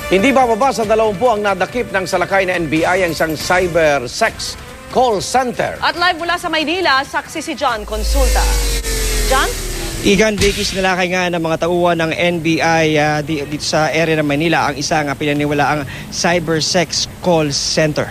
Hindi bababa sa 20 ang nadakip ng salakay na NBI ang isang cyber sex call center. At live mula sa Maynila, saksi si John Consulta. John? Igan, Vicky, sinalakay nga ng mga tauhan ng NBI dito sa area ng Manila ang isang pinaniwalaang cyber sex call center.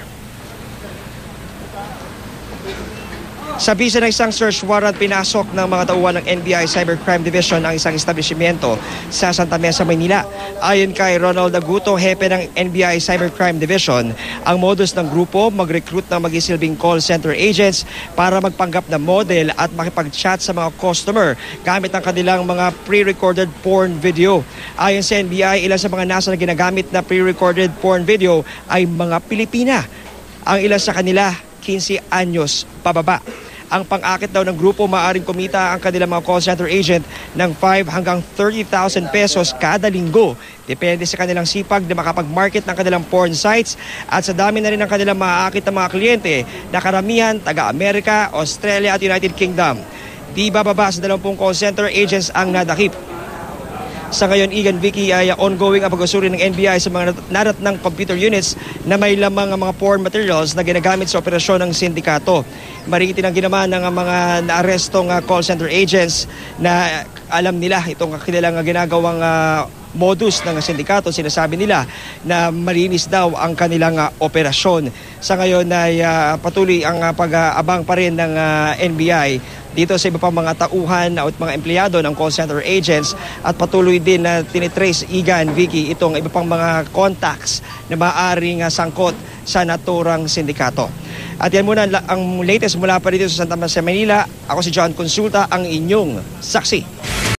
Sa bisa ng isang search warrant, pinasok ng mga tauhan ng NBI Cybercrime Division ang isang establishmento sa Santa Mesa, Maynila. Ayon kay Ronald Aguto, hepe ng NBI Cybercrime Division, ang modus ng grupo mag-recruit ng magisilbing call center agents para magpanggap na model at makipag-chat sa mga customer gamit ang kanilang mga pre-recorded porn video. Ayon sa NBI, ilan sa mga nasa na ginagamit na pre-recorded porn video ay mga Pilipina. Ang ilan sa kanila, 15 anyos pababa. Ang pang-akit daw ng grupo, maaaring kumita ang kanilang mga call center agent ng 5 hanggang 30,000 pesos kada linggo. Depende sa kanilang sipag na makapag-market ng kanilang porn sites at sa dami na rin ng kanilang maaakit na mga kliyente na karamihan taga-Amerika, Australia at United Kingdom. Di bababa sa 20 call center agents ang nadakip. Sa ngayon, Igan, Vicky, ay ongoing ang pag-usuri ng NBI sa mga narat ng computer units na may lamang ang mga porn materials na ginagamit sa operasyon ng sindikato. Mariitin ang ginawa ng mga naarestong call center agents na alam nila itong kanilang ginagawang modus ng sindikato. Sinasabi nila na malinis daw ang kanilang operasyon. Sa ngayon ay patuloy ang pag-aabang pa rin ng NBI dito sa iba pang mga tauhan at mga empleyado ng call center agents at patuloy din na tinitrace, Igan, Vicky, itong iba pang mga contacts na maaaring sangkot sa naturang sindikato. At yan muna ang latest mula pa dito sa Santa Mesa, Manila. Ako si John Consulta, ang inyong saksi.